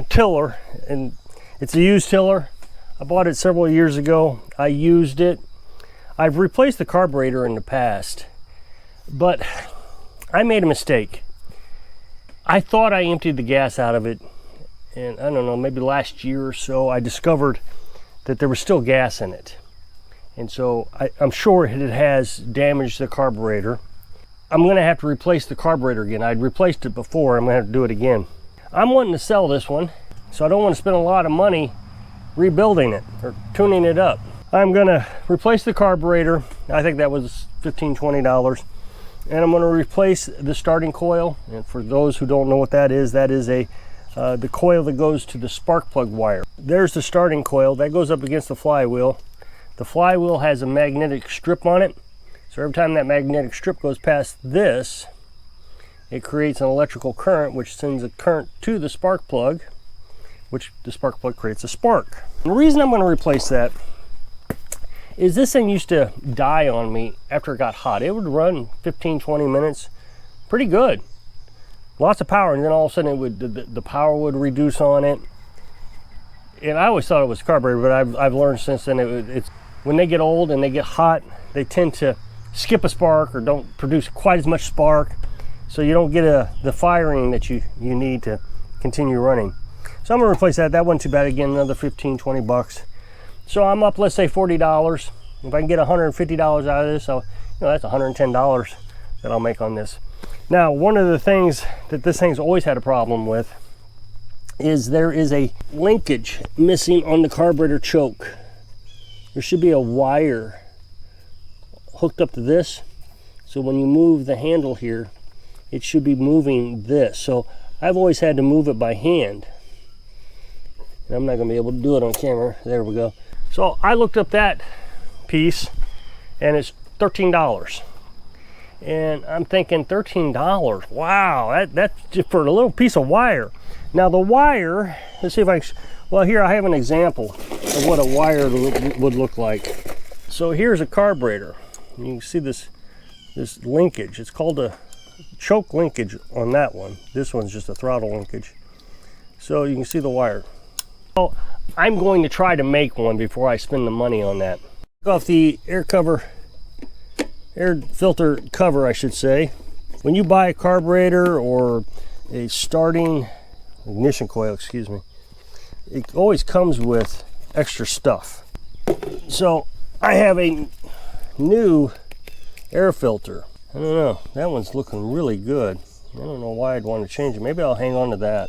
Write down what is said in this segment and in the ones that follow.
tiller, and it's a used tiller. I bought it several years ago. I used it. I've replaced the carburetor in the past, but I made a mistake. I thought I emptied the gas out of it, and I don't know, maybe last year or so, I discovered that there was still gas in it. And so I'm sure it has damaged the carburetor. I'm gonna have to replace the carburetor again. I'd replaced it before, I'm gonna have to do it again. I'm wanting to sell this one, so I don't want to spend a lot of money rebuilding it or tuning it up. I'm gonna replace the carburetor. I think that was $15, $20. And I'm gonna replace the starting coil. And for those who don't know what that is the coil that goes to the spark plug wire. There's the starting coil that goes up against the flywheel. The flywheel has a magnetic strip on it. So every time that magnetic strip goes past this, it creates an electrical current, which sends a current to the spark plug, which the spark plug creates a spark. And the reason I'm going to replace that is this thing used to die on me after it got hot. It would run 15, 20 minutes, pretty good. Lots of power, and then all of a sudden it would, the power would reduce on it. And I always thought it was carburetor, but I've learned since then it's when they get old and they get hot, they tend to skip a spark or don't produce quite as much spark, so you don't get the firing that you need to continue running. So I'm gonna replace that. That wasn't too bad. Again, another 15, 20 bucks. So I'm up, let's say $40. If I can get $150 out of this, so that's $110 that I'll make on this. Now, one of the things that this thing's always had a problem with is there is a linkage missing on the carburetor choke. There should be a wire hooked up to this, so when you move the handle here, it should be moving this. So I've always had to move it by hand, and I'm not going to be able to do it on camera. There we go. So I looked up that piece, and it's $13. And I'm thinking $13, wow, that's just for a little piece of wire. Now the wire, let's see if well, here I have an example of what a wire would look like. So here's a carburetor. You can see this linkage. It's called a choke linkage on that one. This one's just a throttle linkage. So you can see the wire. So I'm going to try to make one before I spend the money on that. Take off the air filter cover, I should say. When you buy a carburetor or a starting ignition coil, excuse me, it always comes with extra stuff. So I have a new air filter. I don't know, that one's looking really good. I don't know why I'd want to change it. Maybe I'll hang on to that.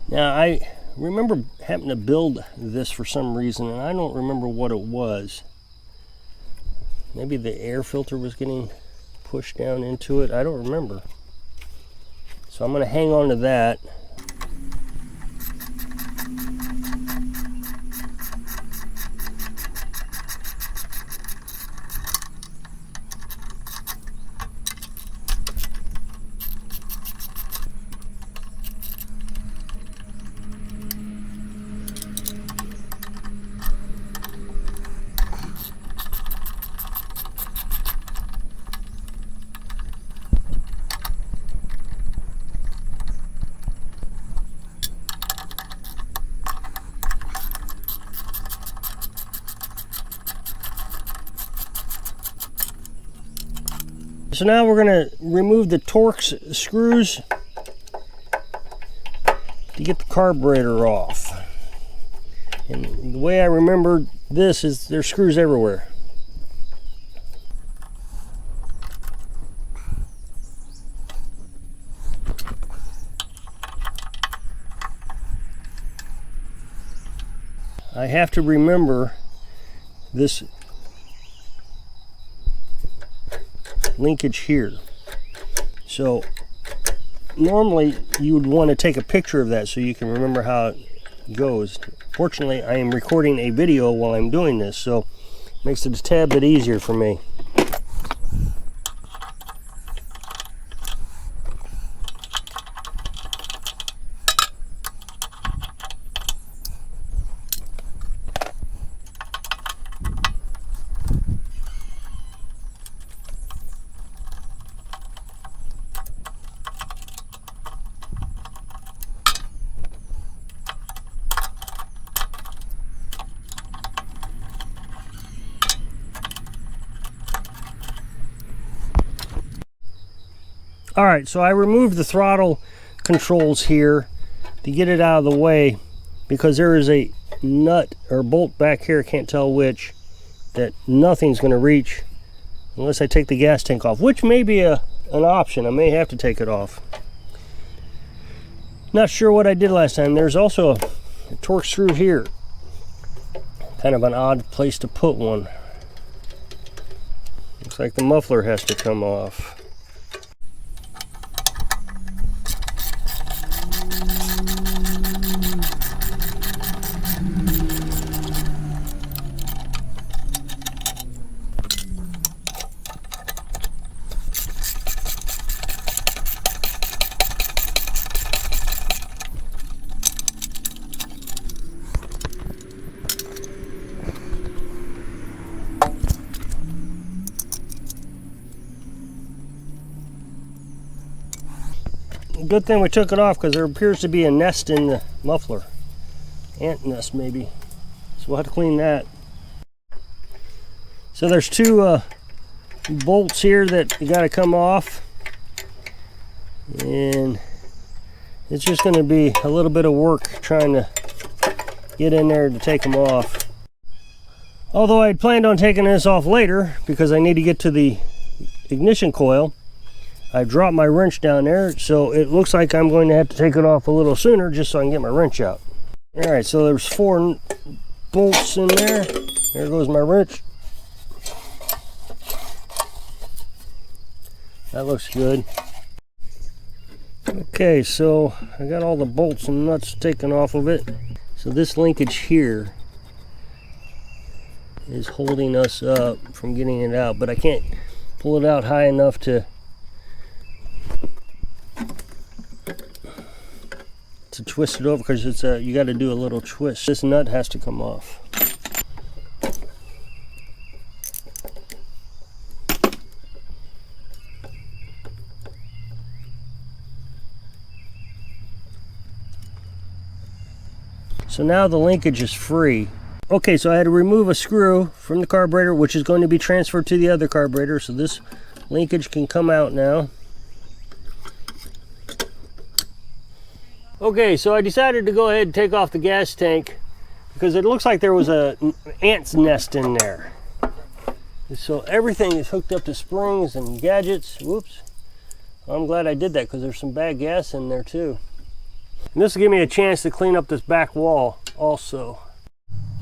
Now I remember having to build this for some reason, and I don't remember what it was. Maybe the air filter was getting pushed down into it. I don't remember. So I'm going to hang on to that. So now we're going to remove the Torx screws to get the carburetor off. And the way I remember this is there's screws everywhere. I have to remember this linkage here. So normally you would want to take a picture of that so you can remember how it goes. Fortunately, I am recording a video while I'm doing this, so it makes it a tad bit easier for me. All right, so I removed the throttle controls here to get it out of the way because there is a nut or bolt back here, can't tell which, that nothing's going to reach unless I take the gas tank off, which may be an option. I may have to take it off. Not sure what I did last time. There's also a torque screw here. Kind of an odd place to put one. Looks like the muffler has to come off. Good thing we took it off because there appears to be a nest in the muffler. Ant nest maybe. So we'll have to clean that. So there's two bolts here that you got to come off. And it's just going to be a little bit of work trying to get in there to take them off. Although I had planned on taking this off later because I need to get to the ignition coil. I dropped my wrench down there, so it looks like I'm going to have to take it off a little sooner just so I can get my wrench out. All right, so there's 4 bolts in there. There goes my wrench. That looks good. Okay, so I got all the bolts and nuts taken off of it. So this linkage here is holding us up from getting it out, but I can't pull it out high enough to twist it over because it's you got to do a little twist. This nut has to come off. So now the linkage is free. Okay, so I had to remove a screw from the carburetor, which is going to be transferred to the other carburetor, so this linkage can come out now. Okay, so I decided to go ahead and take off the gas tank because it looks like there was an ant's nest in there. So everything is hooked up to springs and gadgets. Whoops. I'm glad I did that because there's some bad gas in there too. And this will give me a chance to clean up this back wall also.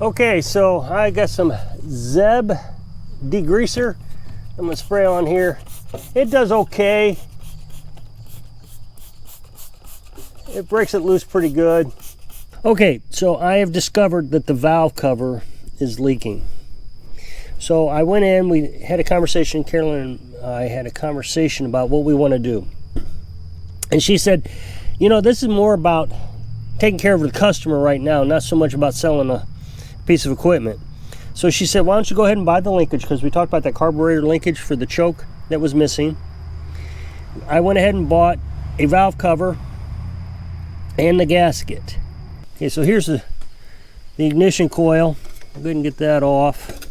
Okay, so I got some Zeb degreaser. I'm gonna spray on here. It does okay. It breaks it loose pretty good. Okay, so I have discovered that the valve cover is leaking. So I went in, we had a conversation, Carolyn and I had a conversation about what we want to do. And she said, you know, this is more about taking care of the customer right now, not so much about selling a piece of equipment. So she said, why don't you go ahead and buy the linkage, because we talked about that carburetor linkage for the choke that was missing. I went ahead and bought a valve cover and the gasket. Okay, so here's the ignition coil. I'll go ahead and get that off.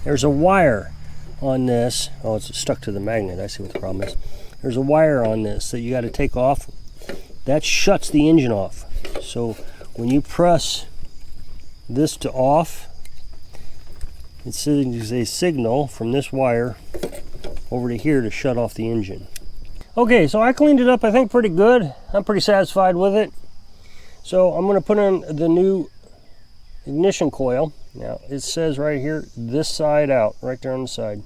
There's a wire on this. Oh, it's stuck to the magnet. I see what the problem is. There's a wire on this that you got to take off. That shuts the engine off. So when you press this to off, it sends a signal from this wire over to here to shut off the engine. Okay, so I cleaned it up, I think, pretty good. I'm pretty satisfied with it. So I'm going to put in the new ignition coil. Now it says right here, this side out, right there on the side.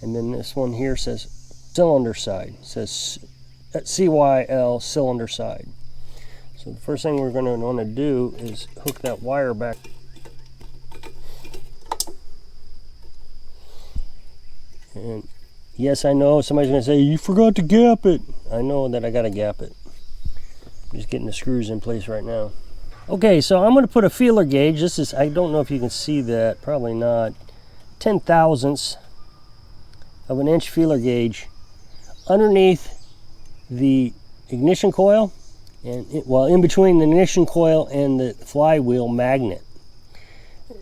And then this one here says cylinder side. It says CYL cylinder side. So the first thing we're going to want to do is hook that wire back. And yes, I know somebody's going to say, you forgot to gap it. I know that I got to gap it. I'm just getting the screws in place right now. Okay, so I'm going to put a feeler gauge. This is, I don't know if you can see that, probably not. 10 thousandths of an inch feeler gauge underneath the ignition coil, and in between the ignition coil and the flywheel magnet.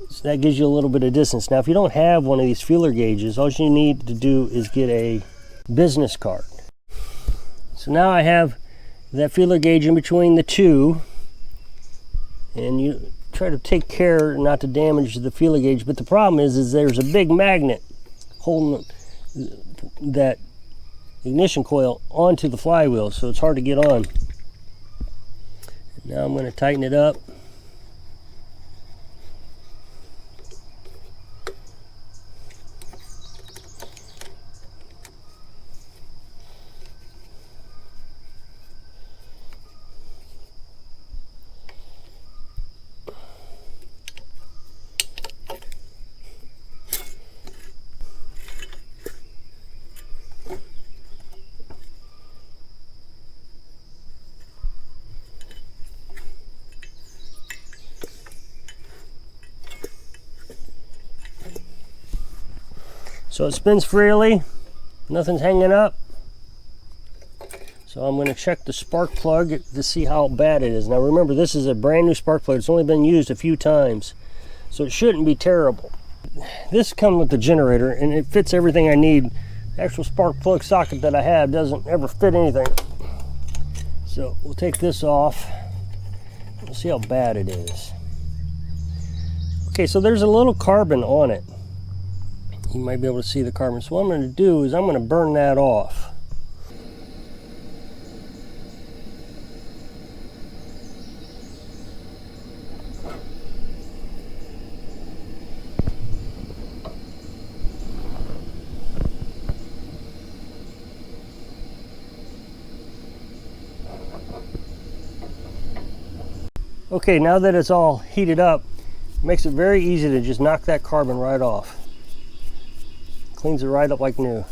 So that gives you a little bit of distance. Now if you don't have one of these feeler gauges, all you need to do is get a business card. So now I have that feeler gauge in between the two, and you try to take care not to damage the feeler gauge, but the problem is there's a big magnet holding that ignition coil onto the flywheel, so it's hard to get on. Now I'm going to tighten it up. So it spins freely, nothing's hanging up. So I'm going to check the spark plug to see how bad it is. Now remember, this is a brand new spark plug. It's only been used a few times, so it shouldn't be terrible. This comes with the generator and it fits everything I need. The actual spark plug socket that I have doesn't ever fit anything. So we'll take this off. We'll see how bad it is. Okay, so there's a little carbon on it. You might be able to see the carbon. So what I'm going to do is I'm going to burn that off. Okay, now that it's all heated up, it makes it very easy to just knock that carbon right off. Cleans it right up like new.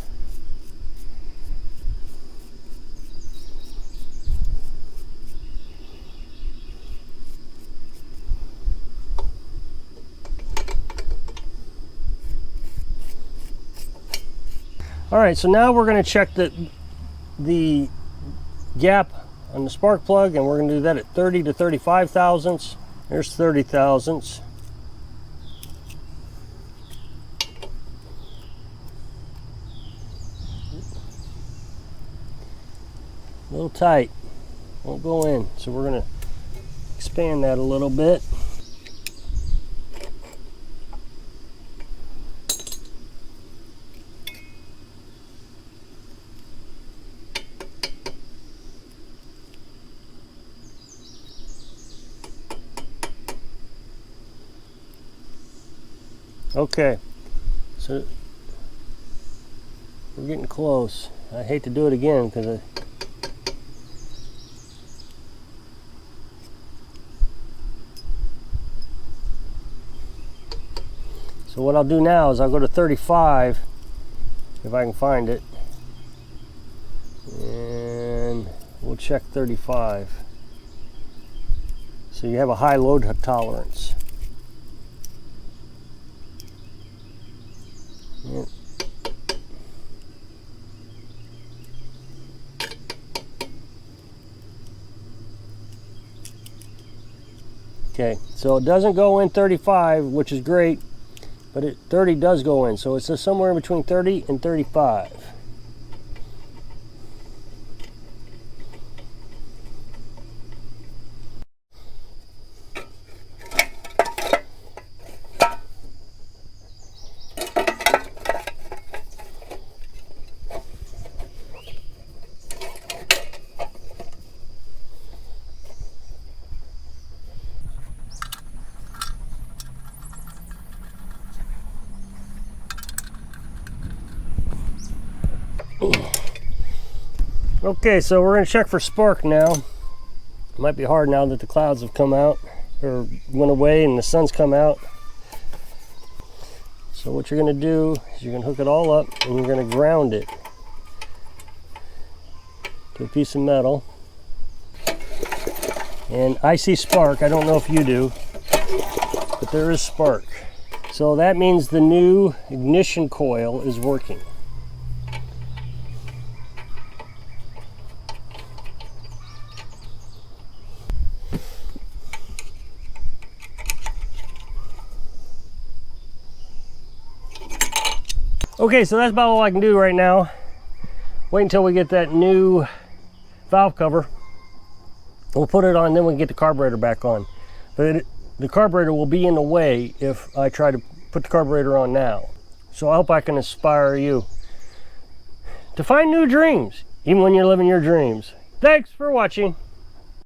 All right, so now we're going to check the gap on the spark plug, and we're going to do that at 30 to 35 thousandths. There's 30 thousandths. A little tight, won't go in, so we're going to expand that a little bit. Okay, so we're getting close. I hate to do it again because so what I'll do now is I'll go to 35 if I can find it, and we'll check 35. So you have a high load tolerance. Yep. Okay, so it doesn't go in 35, which is great. But 30 does go in, so it's somewhere in between 30 and 35. Okay, so we're going to check for spark now. It might be hard now that the clouds have come out or went away and the sun's come out. So what you're going to do is you're going to hook it all up and you're going to ground it to a piece of metal. And I see spark. I don't know if you do, but there is spark. So that means the new ignition coil is working. Okay, so that's about all I can do right now. Wait until we get that new valve cover. We'll put it on, then we can get the carburetor back on. But the carburetor will be in the way if I try to put the carburetor on now. So I hope I can inspire you to find new dreams, even when you're living your dreams. Thanks for watching.